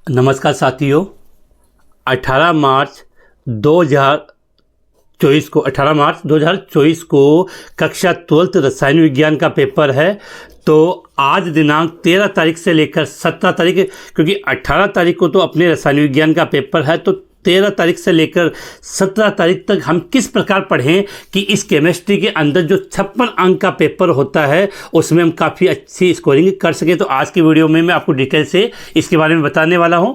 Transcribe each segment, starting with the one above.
नमस्कार साथियों। 18 मार्च 2024 को कक्षा 12th रसायन विज्ञान का पेपर है। तो आज दिनांक 13 तारीख से लेकर 17 तारीख, क्योंकि 18 तारीख को तो अपने रसायन विज्ञान का पेपर है, तो 13 तारीख से लेकर 17 तारीख तक हम किस प्रकार पढ़ें कि इस केमिस्ट्री के अंदर जो 56 अंक का पेपर होता है उसमें हम काफ़ी अच्छी स्कोरिंग कर सकें। तो आज की वीडियो में मैं आपको डिटेल से इसके बारे में बताने वाला हूं।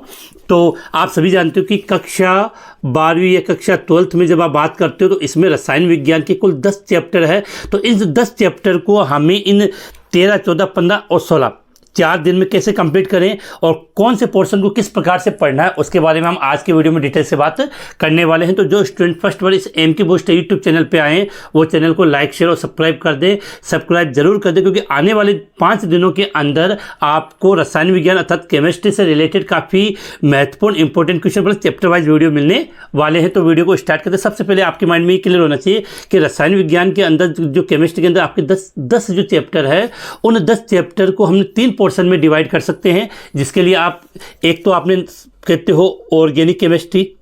तो आप सभी जानते हो कि कक्षा 12वीं या कक्षा 12th में जब आप बात करते हो तो इसमें रसायन विज्ञान के कुल 10 चैप्टर है। तो इस 10 चैप्टर को हमें इन 13, 14, 15 और 16 4 दिन में कैसे कंप्लीट करें और कौन से पोर्शन को किस प्रकार से पढ़ना है उसके बारे में हम आज के वीडियो में डिटेल से बात करने वाले हैं। तो जो स्टूडेंट फर्स्ट बार इस एम की बूस्ट यूट्यूब चैनल पे आए हैं वो चैनल को लाइक, शेयर और सब्सक्राइब कर दें। सब्सक्राइब जरूर कर दें, क्योंकि आने वाले 5 दिनों के अंदर आपको रसायन विज्ञान अर्थात केमिस्ट्री से रिलेटेड काफ़ी महत्वपूर्ण important question plus chapter wise video मिलने वाले हैं। तो वीडियो को स्टार्ट करते सबसे पहले आपके माइंड में ये क्लियर होना चाहिए कि रसायन विज्ञान के अंदर जो केमिस्ट्री के अंदर आपके 10 जो चैप्टर है उन 10 चैप्टर को हमने 3 पोर्शन में डिवाइड कर सकते हैं। जिसके लिए आप एक तो आपने कहते हो ऑर्गेनिक केमिस्ट्री,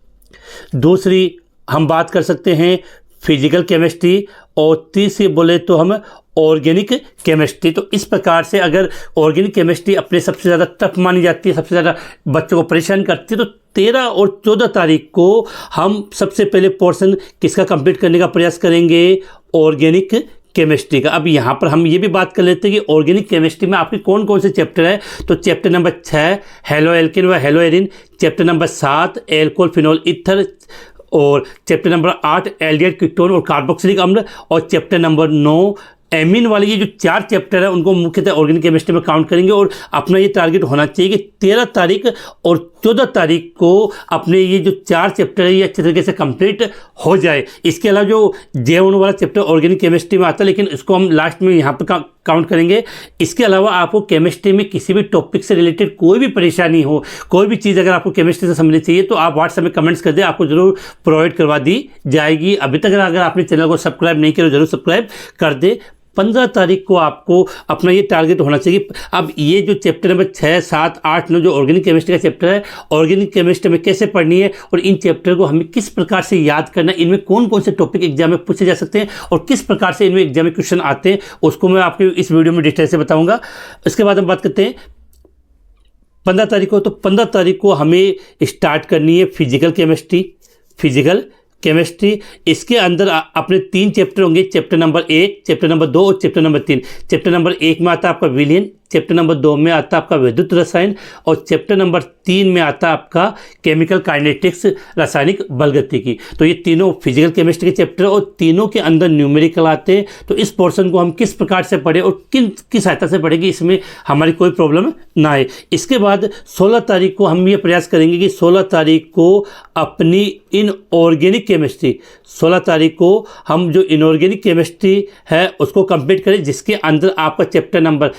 दूसरी हम बात कर सकते हैं फिजिकल केमिस्ट्री, और तीसरी बोले तो हम ऑर्गेनिक केमिस्ट्री। तो इस प्रकार से अगर ऑर्गेनिक केमिस्ट्री अपने सबसे ज़्यादा टफ मानी जाती है, सबसे ज़्यादा बच्चों को परेशान करती है, तो 13 और 14 तारीख को हम सबसे पहले पोर्शन किसका कंप्लीट करने का प्रयास करेंगे, ऑर्गेनिक केमिस्ट्री का। अब यहाँ पर हम ये भी बात कर लेते हैं कि ऑर्गेनिक केमिस्ट्री में आपके कौन कौन से चैप्टर है। तो चैप्टर नंबर 6 हेलो एल्किन व hello Erin, chapter number 7 alcohol phenol ether, और चैप्टर नंबर 8 एल्डिहाइड कीटोन और कार्बोक्सिलिक अम्ल, और चैप्टर नंबर 9 एमीन वाले। ये जो 4 चैप्टर है उनको मुख्यतः ऑर्गेनिक केमिस्ट्री में काउंट करेंगे। और अपना ये टारगेट होना चाहिए कि 13 तारीख और 14 तारीख को अपने ये जो 4 चैप्टर है ये अच्छे तरीके से कंप्लीट हो जाए। इसके अलावा जो J1 वाला चैप्टर ऑर्गेनिक केमिस्ट्री में आता है, लेकिन इसको हम लास्ट में यहाँ पर काउंट करेंगे। इसके अलावा आपको केमिस्ट्री में किसी भी टॉपिक से रिलेटेड कोई भी परेशानी हो, कोई भी चीज़ अगर आपको केमिस्ट्री से समझनी चाहिए तो आप व्हाट्सएप में कमेंट्स कर दें, आपको जरूर प्रोवाइड करवा दी जाएगी। अभी तक अगर आपने चैनल को सब्सक्राइब नहीं किया तो जरूर सब्सक्राइब कर दे। 15 तारीख को आपको अपना ये टारगेट होना चाहिए। अब ये जो चैप्टर नंबर 6, 7, 8, 9 जो ऑर्गेनिक केमिस्ट्री का चैप्टर है, ऑर्गेनिक केमिस्ट्री में कैसे पढ़नी है और इन चैप्टर को हमें किस प्रकार से याद करना है, इनमें कौन कौन से टॉपिक एग्जाम में पूछे जा सकते हैं और किस प्रकार से इनमें एग्जाम में क्वेश्चन आते हैं, उसको मैं आपको इस वीडियो में डिटेल से बताऊँगा। इसके बाद हम बात करते हैं 15 तारीख को। तो 15 तारीख को हमें स्टार्ट करनी है फिजिकल केमिस्ट्री। इसके अंदर अपने 3 चैप्टर होंगे, चैप्टर नंबर 1, चैप्टर नंबर 2 और चैप्टर नंबर 3। चैप्टर नंबर 1 में आता है आपका विलयन, चैप्टर नंबर 2 में आता है आपका विद्युत रसायन, और चैप्टर नंबर 3 में आता है आपका केमिकल काइनेटिक्स, रासायनिक बलगतिकी। तो ये तीनों फिजिकल केमिस्ट्री के चैप्टर और तीनों के अंदर न्यूमेरिकल आते हैं। तो इस पोर्शन को हम किस प्रकार से पढ़ें और किस सहायता से पढ़ेंगे, इसमें हमारी कोई प्रॉब्लम ना आए। इसके बाद 16 तारीख को हम ये प्रयास करेंगे कि 16 तारीख को अपनी इनऑर्गेनिक केमिस्ट्री, 16 तारीख को हम जो इनऑर्गेनिक केमिस्ट्री है उसको कंप्लीट करें, जिसके अंदर आपका चैप्टर नंबर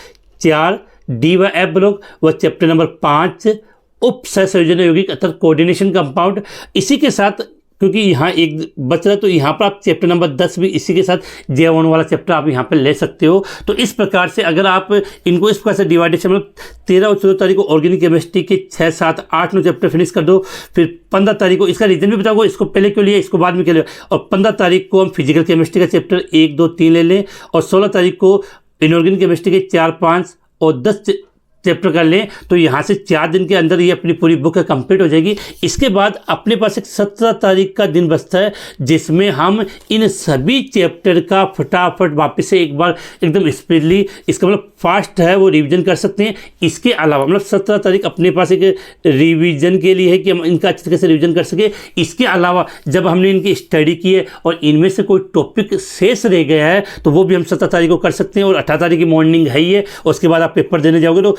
4 डी व एफ ब्लॉक व चैप्टर नंबर 5 उप सहसंयोजन यौगिक अर्थात कोऑर्डिनेशन कंपाउंड। इसी के साथ क्योंकि यहाँ एक बच रहा है तो यहाँ पर आप चैप्टर नंबर 10 भी इसी के साथ J1 वाला चैप्टर आप यहाँ पे ले सकते हो। तो इस प्रकार से अगर आप इनको इस प्रकार से डिवाइडेशन मतलब 13 और 14 तारीख को ऑर्गेनिक केमिस्ट्री के 6, 7, 8, 9 चैप्टर फिनिश कर दो। फिर 15 तारीख को इसका रीजन भी बताऊंगा, इसको पहले क्यों लिया, इसको बाद में क्यों लिया। और 15 तारीख को हम फिजिकल केमिस्ट्री का चैप्टर 1, 2, 3 ले लें, और 16 तारीख को इनऑर्गेनिक केमिस्ट्री के 4, 5 और 10 चैप्टर कर लें। तो यहाँ से 4 दिन के अंदर ये अपनी पूरी बुक कंप्लीट हो जाएगी। इसके बाद अपने पास एक 17 तारीख का दिन बचता है, जिसमें हम इन सभी चैप्टर का फटाफट वापस से एक बार एकदम स्पीडली, इसका मतलब फास्ट है वो रिवीजन कर सकते हैं। इसके अलावा मतलब 17 तारीख अपने पास एक रिवीजन के लिए है कि हम इनका अच्छे तरीके से रिवीजन कर सके। इसके अलावा जब हमने इनकी स्टडी की है और इनमें से कोई टॉपिक शेष रह गया है तो वो भी हम 17 तारीख को कर सकते हैं। और 18 तारीख की मॉर्निंग है ही है, उसके बाद आप पेपर देने जाओगे। तो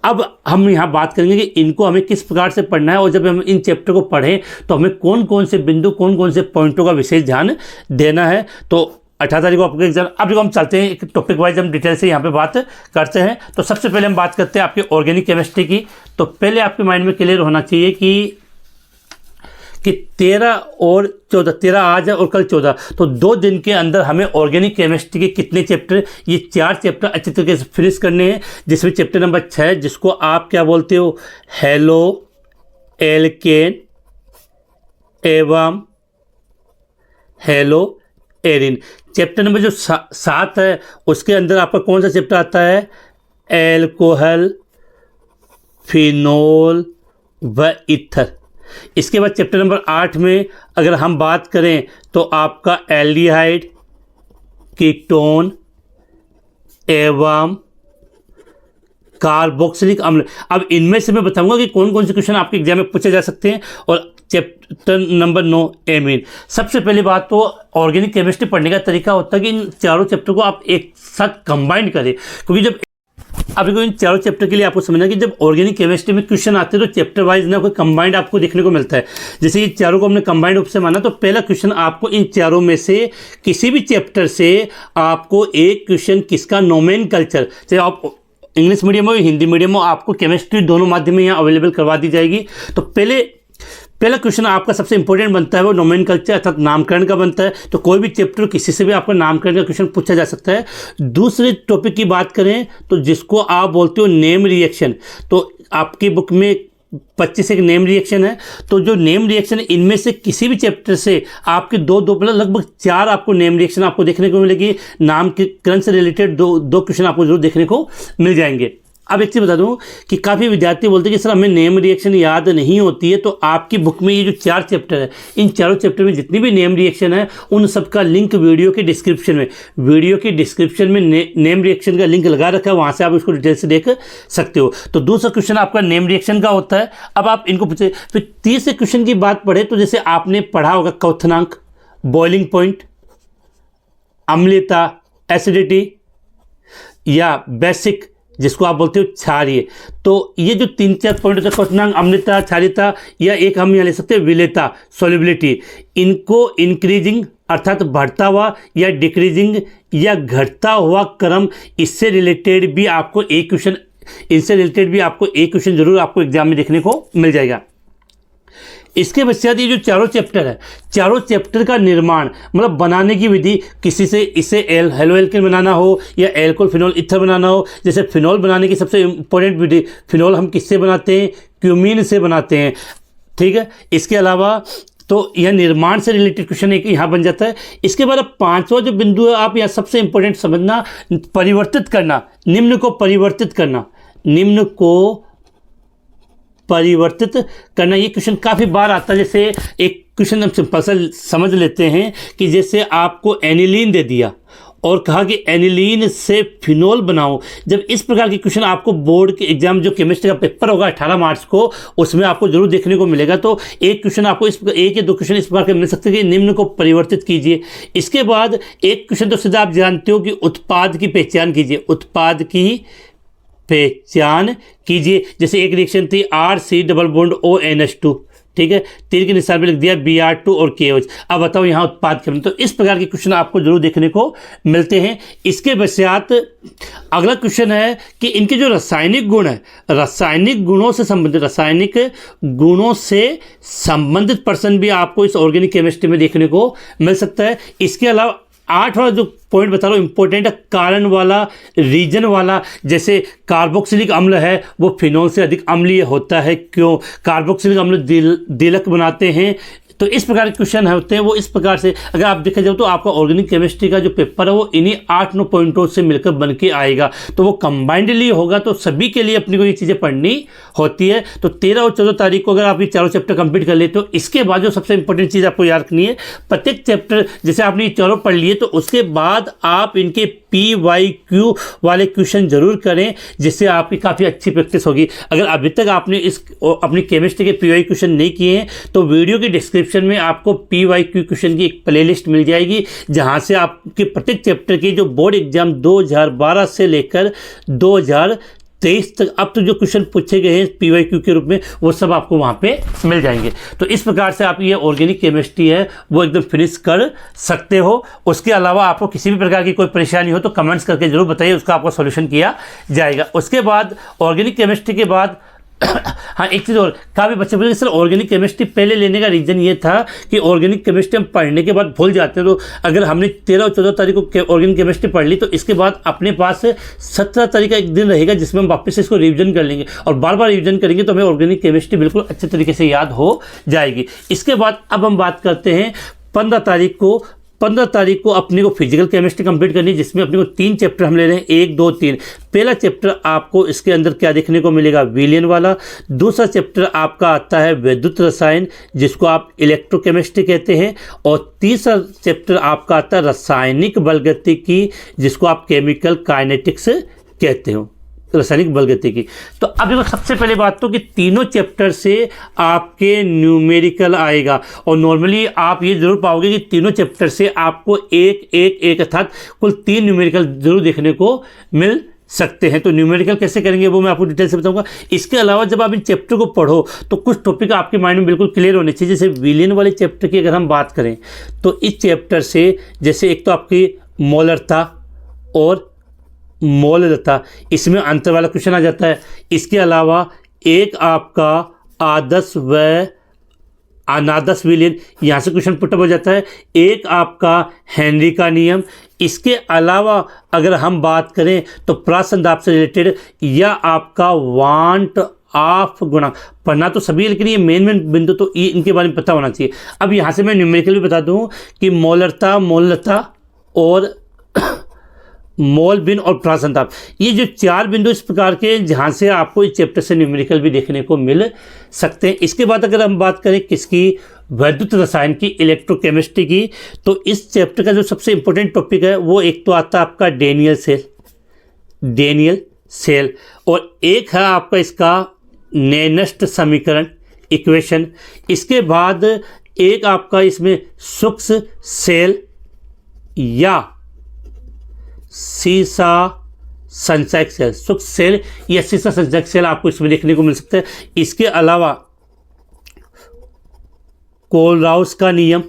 अब हम यहाँ बात करेंगे कि इनको हमें किस प्रकार से पढ़ना है, और जब हम इन चैप्टर को पढ़ें तो हमें कौन कौन से बिंदु, कौन कौन से पॉइंटों का विशेष ध्यान देना है। तो 18 तारीख को आपके एग्जाम। अब देखो हम चलते हैं एक टॉपिक वाइज, हम डिटेल से यहाँ पे बात करते हैं। तो सबसे पहले हम बात करते हैं आपके ऑर्गेनिक केमिस्ट्री की। तो पहले आपके माइंड में क्लियर होना चाहिए कि 13 और 14, 13 आज है और कल 14, तो 2 दिन के अंदर हमें ऑर्गेनिक केमिस्ट्री के कितने चैप्टर, ये 4 चैप्टर अच्छे तरीके से फिनिश करने हैं। जिसमें चैप्टर नंबर 6 जिसको आप क्या बोलते हो, हेलो एल्केन एवं हेलो एरिन। चैप्टर नंबर जो 7 है उसके अंदर आपका कौन सा चैप्टर आता है? एल्कोहल, फिनोल व ईथर। इसके बाद चैप्टर नंबर 8 में अगर हम बात करें तो आपका एल्डिहाइड, कीटोन एवं कार्बोक्सिलिक अम्ल। अब इनमें से मैं बताऊंगा कि कौन कौन से क्वेश्चन आपके एग्जाम में पूछे जा सकते हैं। और चैप्टर नंबर 9 एमीन। सबसे पहली बात तो ऑर्गेनिक केमिस्ट्री पढ़ने का तरीका होता है कि इन चारों चैप्टर को आप एक साथ कंबाइन करें, क्योंकि जब आपको इन चारों चैप्टर के लिए आपको समझना कि जब ऑर्गेनिक केमिस्ट्री में क्वेश्चन आते हैं तो चैप्टर वाइज ना कोई कंबाइंड आपको देखने को मिलता है। जैसे ये चारों को हमने कंबाइंड रूप से माना तो पहला क्वेश्चन आपको इन चारों में से किसी भी चैप्टर से आपको एक क्वेश्चन किसका नोमेनकल्चर, चाहे आप इंग्लिश मीडियम हो हिंदी मीडियम हो, आपको केमिस्ट्री दोनों माध्यम में यहाँ अवेलेबल करवा दी जाएगी। तो पहला क्वेश्चन आपका सबसे इंपॉर्टेंट बनता है वो नोमेनकल्चर अर्थात नामकरण का बनता है। तो कोई भी चैप्टर किसी से भी आपका नामकरण का क्वेश्चन पूछा जा सकता है। दूसरे टॉपिक की बात करें तो जिसको आप बोलते हो नेम रिएक्शन, तो आपकी बुक में 25 एक नेम रिएक्शन है। तो जो नेम रिएक्शन है इनमें से किसी भी चैप्टर से आपके दो प्लस लगभग 4 आपको नेम रिएक्शन आपको देखने को मिलेगी। नामकरण से रिलेटेड दो क्वेश्चन आपको जरूर देखने को मिल जाएंगे। अब एक चीज़ बता दूं कि काफ़ी विद्यार्थी बोलते हैं कि सर हमें नेम रिएक्शन याद नहीं होती है। तो आपकी बुक में ये जो 4 चैप्टर है इन चारों चैप्टर में जितनी भी नेम रिएक्शन है उन सबका लिंक वीडियो के डिस्क्रिप्शन में नेम रिएक्शन का लिंक लगा रखा है, वहाँ से आप इसको डिटेल से देख सकते हो। तो दूसरा क्वेश्चन आपका नेम रिएक्शन का होता है। अब आप इनको पूछे। फिर तीसरे क्वेश्चन की बात पढ़े तो जैसे आपने पढ़ा होगा क्वथनांक, बॉइलिंग पॉइंट, अम्लता एसिडिटी या बेसिक जिसको आप बोलते हो क्षारीय। तो ये जो 3-4 पॉइंट होते हैं क्वथनांक, अम्लता, क्षारीयता या एक हम यहाँ ले सकते हैं विलेयता सॉल्युबिलिटी, इनको इंक्रीजिंग अर्थात बढ़ता हुआ या डिक्रीजिंग या घटता हुआ क्रम, इससे रिलेटेड भी आपको एक क्वेश्चन जरूर आपको एग्जाम में देखने को मिल जाएगा। इसके पश्चात ये जो चारों चैप्टर है, चारों चैप्टर का निर्माण मतलब बनाने की विधि, किसी से इसे हेलो एल्केन बनाना हो या एल्कोहल फिनोल ईथर बनाना हो। जैसे फिनोल बनाने की सबसे इंपॉर्टेंट विधि, फिनोल हम किससे बनाते हैं? क्यूमीन से बनाते हैं, ठीक है। इसके अलावा तो यह निर्माण से रिलेटेड क्वेश्चन एक यहाँ बन जाता है। इसके बाद अब 5वां जो बिंदु है आप यहाँ सबसे इंपॉर्टेंट समझना, परिवर्तित करना, निम्न को परिवर्तित करना, ये क्वेश्चन काफ़ी बार आता है। जैसे एक क्वेश्चन हम सिंपल सा समझ लेते हैं कि जैसे आपको एनिलीन दे दिया और कहा कि एनिलीन से फिनोल बनाओ। जब इस प्रकार के क्वेश्चन आपको बोर्ड के एग्जाम जो केमिस्ट्री का पेपर होगा 18 मार्च को, उसमें आपको जरूर देखने को मिलेगा। तो एक क्वेश्चन आपको एक या 2 क्वेश्चन इस प्रकार के मिल सकते हैं कि निम्न को परिवर्तित कीजिए। इसके बाद एक क्वेश्चन तो सीधा आप जानते हो कि उत्पाद की पहचान कीजिए, उत्पाद की पहचान कीजिए। जैसे एक रिएक्शन थी RC डबल बॉन्ड ONH2, ठीक है, तीर के निशान पे लिख दिया Br2 और KOH। अब बताओ यहाँ उत्पाद क्या। तो इस प्रकार के क्वेश्चन आपको जरूर देखने को मिलते हैं। इसके पश्चात अगला क्वेश्चन है कि इनके जो रासायनिक गुण है, रासायनिक गुणों से संबंधित पर्सन भी आपको इस ऑर्गेनिक केमिस्ट्री में देखने को मिल सकता है। इसके अलावा 8वां जो पॉइंट बता रहा हूँ इंपॉर्टेंट है, कारण वाला, रीजन वाला। जैसे कार्बोक्सिलिक अम्ल है वो फिनोल से अधिक अम्लीय होता है, क्यों? कार्बोक्सिलिक अम्ल दिलक बनाते हैं। तो इस प्रकार के क्वेश्चन होते हैं वो इस प्रकार से। अगर आप देखा जाओ तो आपका ऑर्गेनिक केमिस्ट्री का जो पेपर है वो इन्हीं 8-9 पॉइंटों से मिलकर बन के आएगा। तो वो कंबाइंडली होगा, तो सभी के लिए अपनी को ये चीज़ें पढ़नी होती है। तो 13 और 14 तारीख को अगर आप ये चारों चैप्टर कंप्लीट कर लेते हो, इसके बाद जो सबसे इंपॉर्टेंट चीज़ आपको याद रखनी है, प्रत्येक चैप्टर जैसे आपने ये चारों पढ़ लिए तो उसके बाद आप इनके PYQ वाले क्वेश्चन जरूर करें, जिससे आपकी काफ़ी अच्छी प्रैक्टिस होगी। अगर अभी तक आपने अपनी केमिस्ट्री के PYQ क्वेश्चन नहीं किए हैं तो वीडियो के डिस्क्रिप्शन में आपको PYQ क्वेश्चन की एक प्लेलिस्ट मिल जाएगी, जहां से आपके प्रत्येक चैप्टर के जो बोर्ड एग्जाम 2012 से लेकर 2023 तक अब तक जो क्वेश्चन पूछे गए हैं PYQ के रूप में, वो सब आपको वहाँ पे मिल जाएंगे। तो इस प्रकार से आप ये ऑर्गेनिक केमिस्ट्री है वो एकदम फिनिश कर सकते हो। उसके अलावा आपको किसी भी प्रकार की कोई परेशानी हो तो कमेंट्स करके जरूर बताइए, उसका आपको सॉल्यूशन किया जाएगा। उसके बाद ऑर्गेनिक केमिस्ट्री के बाद हाँ, एक चीज़ और काफ़ी बच्चे बोले सर ऑर्गेनिक केमिस्ट्री पहले लेने का रीज़न ये था कि ऑर्गेनिक केमिस्ट्री हम पढ़ने के बाद भूल जाते हैं। तो अगर हमने 13 और 14 तारीख को ऑर्गेनिक केमिस्ट्री पढ़ ली तो इसके बाद अपने पास 17 तारीख का एक दिन रहेगा जिसमें हम वापस से इसको रिविजन कर लेंगे और बार बार रिविजन करेंगे तो हमें ऑर्गेनिक केमिस्ट्री बिल्कुल अच्छे तरीके से याद हो जाएगी। इसके बाद अब हम बात करते हैं 15 तारीख को। 15 तारीख को अपने को फिजिकल केमिस्ट्री कंप्लीट करनी है जिसमें अपने को 3 चैप्टर हम ले रहे हैं, 1, 2, 3। पहला चैप्टर आपको इसके अंदर क्या देखने को मिलेगा, विलयन वाला। दूसरा चैप्टर आपका आता है विद्युत रसायन जिसको आप इलेक्ट्रोकेमिस्ट्री कहते हैं। और तीसरा चैप्टर आपका आता है रासायनिक बलगतिकी जिसको आप केमिकल काइनेटिक्स कहते हो, रासायनिक बलगतिकी। तो अब देखो सबसे पहले बात तो कि तीनों चैप्टर से आपके न्यूमेरिकल आएगा और नॉर्मली आप ये जरूर पाओगे कि तीनों चैप्टर से आपको एक अर्थात कुल 3 न्यूमेरिकल जरूर देखने को मिल सकते हैं। तो न्यूमेरिकल कैसे करेंगे वो मैं आपको डिटेल से बताऊंगा। इसके अलावा जब आप इन चैप्टर को पढ़ो तो कुछ टॉपिक आपके माइंड में बिल्कुल क्लियर होने चाहिए। जैसे विलयन वाले चैप्टर की अगर हम बात करें तो इस चैप्टर से जैसे एक तो आपकी मोलरता और मोलरता, इसमें अंतर वाला क्वेश्चन आ जाता है। इसके अलावा एक आपका आदर्श व अनादर्श विलयन, यहाँ से क्वेश्चन पुटअप हो जाता है। एक आपका हेनरी का नियम। इसके अलावा अगर हम बात करें तो प्रासंदाप से रिलेटेड या आपका वांट ऑफ गुणांक पढ़ना तो सभी, लेकिन ये मेन बिंदु तो ये इनके बारे में पता होना चाहिए। अब यहाँ से मैं न्यूमेरिकल भी बता दूँ कि मोलरता और मोल बिन और प्रासंताप, ये जो 4 बिंदु इस प्रकार के जहाँ से आपको इस चैप्टर से न्यूमेरिकल भी देखने को मिल सकते हैं। इसके बाद अगर हम बात करें किसकी, विद्युत रसायन की, इलेक्ट्रोकेमिस्ट्री की, तो इस चैप्टर का जो सबसे इंपॉर्टेंट टॉपिक है वो एक तो आता है आपका डेनियल सेल और एक है आपका इसका नेनस्ट समीकरण, इक्वेशन। इसके बाद एक आपका इसमें सूक्ष्म सेल या सीसा संचयक सेल, सूक्ष्म सेल या सीसा संचयक सेल आपको इसमें देखने को मिल सकता है। इसके अलावा कोलराउस का नियम,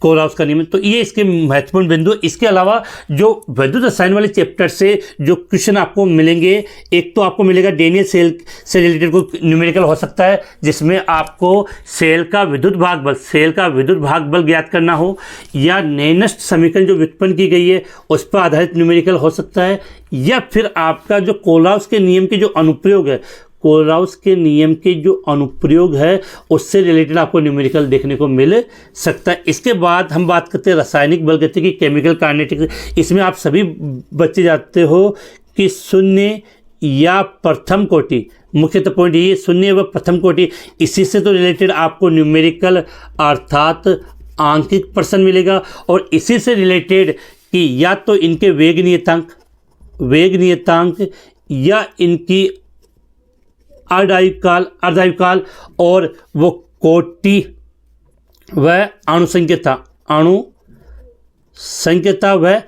तो ये इसके महत्वपूर्ण बिंदु। इसके अलावा जो विद्युत रसायन वाले चैप्टर से जो क्वेश्चन आपको मिलेंगे, एक तो आपको मिलेगा डेनियल सेल से रिलेटेड कोई न्यूमेरिकल हो सकता है जिसमें आपको सेल का विद्युत भाग बल ज्ञात करना हो, या नेनस्ट समीकरण जो व्युत्पन्न की गई है उस पर आधारित न्यूमेरिकल हो सकता है, या फिर आपका जो कोलराउस के नियम के जो अनुप्रयोग है, कोलराउस के नियम के जो अनुप्रयोग है उससे रिलेटेड आपको न्यूमेरिकल देखने को मिल सकता है। इसके बाद हम बात करते हैं रासायनिक बलगतिकी, केमिकल काइनेटिक्स। इसमें आप सभी बच्चे जानते हो कि शून्य या प्रथम कोटि, मुख्यतः पॉइंट ये शून्य व प्रथम कोटि, इसी से तो रिलेटेड आपको न्यूमेरिकल अर्थात आंकिक प्रश्न मिलेगा। और इसी से रिलेटेड कि या तो इनके वेग नियतांक या इनकी अर्धायुकाल और वो कोटि व अणुसंख्यता व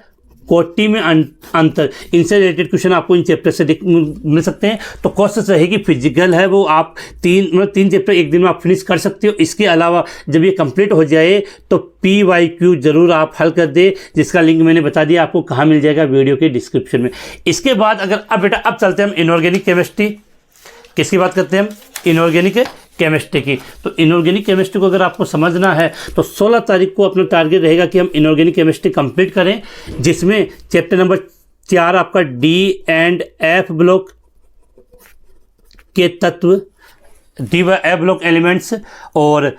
कोटि में अंतर, इनसे रिलेटेड क्वेश्चन आपको इन चैप्टर से मिल सकते हैं। तो कोशिश रहेगी फिजिकल है वो आप 3 चैप्टर एक दिन में आप फिनिश कर सकते हो। इसके अलावा जब ये कंप्लीट हो जाए तो PYQ जरूर आप हल कर दे, जिसका लिंक मैंने बता दिया आपको कहाँ मिल जाएगा, वीडियो के डिस्क्रिप्शन में। इसके बाद अगर अब चलते हैं हम इनऑर्गेनिक केमिस्ट्री, किसकी बात करते हैं हम, इनऑर्गेनिक केमिस्ट्री की। तो इनऑर्गेनिक केमिस्ट्री को अगर आपको समझना है तो 16 तारीख को अपना टारगेट रहेगा कि हम इनऑर्गेनिक केमिस्ट्री कंप्लीट करें, जिसमें चैप्टर नंबर 4 आपका D&F ब्लॉक के तत्व, D व F ब्लॉक एलिमेंट्स, और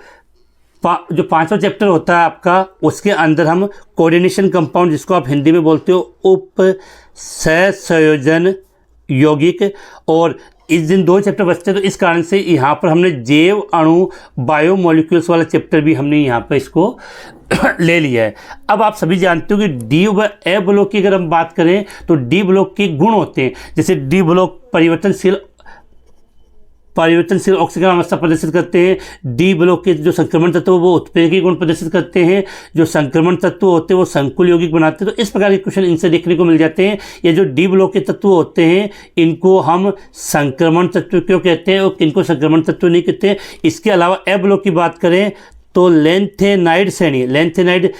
जो 5वां चैप्टर होता है आपका उसके अंदर हम कोऑर्डिनेशन कंपाउंड, जिसको आप हिंदी में बोलते हो उप सहसंयोजन यौगिक, और इस दिन 2 चैप्टर बचते हैं। तो इस कारण से यहाँ पर हमने जैव अणु बायोमोलिक्यूल्स वाला चैप्टर भी हमने यहाँ पर इसको ले लिया है। अब आप सभी जानते हो कि डी व ए ब्लॉक की अगर हम बात करें तो डी ब्लॉक के गुण होते हैं, जैसे डी ब्लॉक परिवर्तनशील ऑक्सीकरण अवस्था प्रदर्शित करते हैं। डी ब्लॉक के जो संक्रमण तत्व वो उत्प्रेरकी गुण प्रदर्शित करते हैं, जो संक्रमण तत्व होते हैं वो संकुल यौगिक बनाते हैं। तो इस प्रकार के क्वेश्चन इनसे देखने को मिल जाते हैं। ये जो डी ब्लॉक के तत्व होते हैं इनको हम संक्रमण तत्व क्यों कहते हैं और इनको संक्रमण तत्व नहीं कहते हैं। इसके अलावा ए ब्लॉक की बात करें तो लेंथेनाइड श्रेणी, लेंथेनाइड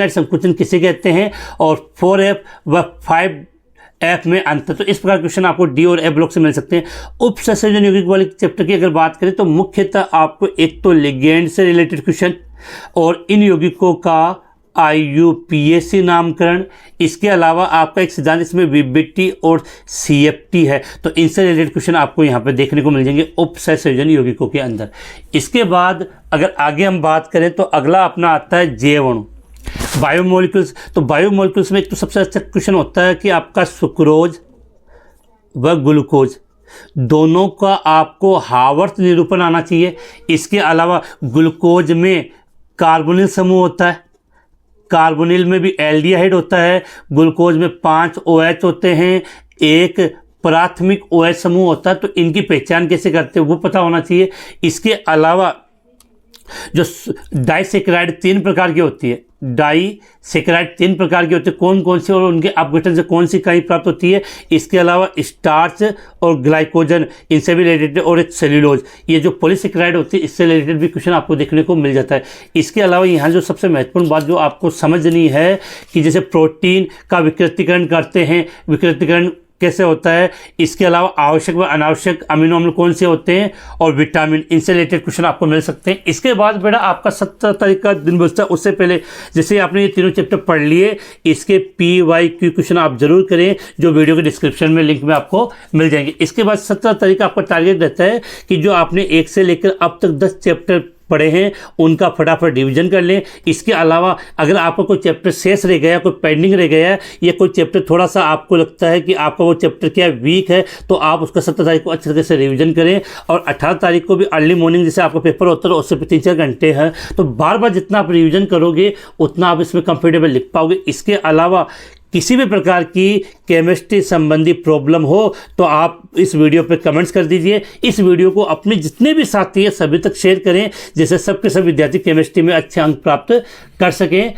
संकुचन किसे कहते हैं, और 4F व 5 एफ में अंतर। तो इस प्रकार क्वेश्चन आपको डी और एफ ब्लॉक से मिल सकते हैं। उपसंयोजन यौगिक वाले चैप्टर की अगर बात करें तो मुख्यतः आपको एक तो लिगेंड से रिलेटेड क्वेश्चन और इन यौगिकों का IUPAC नामकरण, इसके अलावा आपका एक सिद्धांत इसमें VBT और CFT है, तो इनसे रिलेटेड क्वेश्चन आपको यहाँ पे देखने को मिल जाएंगे उपसंयोजन यौगिकों के अंदर। इसके बाद अगर आगे हम बात करें तो अगला अपना आता है जैव अणु, बायोमोलिक्यूल्स। तो बायोमोलिक्यूल्स में एक तो सबसे अच्छा क्वेश्चन होता है कि आपका सुक्रोज व ग्लूकोज दोनों का आपको हार्वर्थ निरूपण आना चाहिए। इसके अलावा ग्लूकोज में कार्बोनिल समूह होता है, कार्बोनिल में भी एल्डिहाइड होता है, ग्लूकोज में 5 OH होते हैं, एक प्राथमिक OH समूह होता है। तो इनकी पहचान कैसे करते हैं वो पता होना चाहिए। इसके अलावा जो डाइसेक्राइड 3 प्रकार की होती है, डाइसेक्राइड 3 प्रकार की होती है, कौन कौन सी और उनके अपघटन से कौन सी इकाई प्राप्त होती है। इसके अलावा स्टार्च और ग्लाइकोजन इनसे भी रिलेटेड, और एक सेल्यूलोज, ये जो पॉलीसेक्राइड होती है इससे रिलेटेड भी क्वेश्चन आपको देखने को मिल जाता है। इसके अलावा यहाँ जो सबसे महत्वपूर्ण बात जो आपको समझनी है कि जैसे प्रोटीन का विकृतीकरण करते हैं, विकृतीकरण कैसे होता है, इसके अलावा आवश्यक व अनावश्यक अमीनो अम्ल कौन से होते हैं, और विटामिन, इनसे रिलेटेड क्वेश्चन आपको मिल सकते हैं। इसके बाद बेटा आपका 17 तारीख का दिन बचता है, उससे पहले जैसे आपने ये तीनों चैप्टर पढ़ लिए, इसके PYQ क्वेश्चन आप जरूर करें, जो वीडियो के डिस्क्रिप्शन में लिंक में आपको मिल जाएंगे। इसके बाद 17 तारीख का आपका टारगेट रहता है कि जो आपने 1 से लेकर अब तक 10 चैप्टर पढ़े हैं उनका फटाफट रिवीजन कर लें। इसके अलावा अगर आपको कोई चैप्टर शेष रह गया, कोई पेंडिंग रह गया है, या कोई चैप्टर थोड़ा सा आपको लगता है कि आपका वो चैप्टर क्या वीक है, तो आप उसका 17 तारीख को अच्छे तरीके से रिवीजन करें। और 18 तारीख को भी अर्ली मॉर्निंग जैसे आपका पेपर होता है उससे 3-4 घंटे है, तो बार बार जितना आप रिवीजन करोगे उतना आप इसमें कंफर्टेबल लिख पाओगे। इसके अलावा किसी भी प्रकार की केमिस्ट्री संबंधी प्रॉब्लम हो तो आप इस वीडियो पे कमेंट्स कर दीजिए। इस वीडियो को अपने जितने भी साथी हैं सभी तक शेयर करें, जिससे सबके सब विद्यार्थी केमिस्ट्री में अच्छे अंक प्राप्त कर सकें।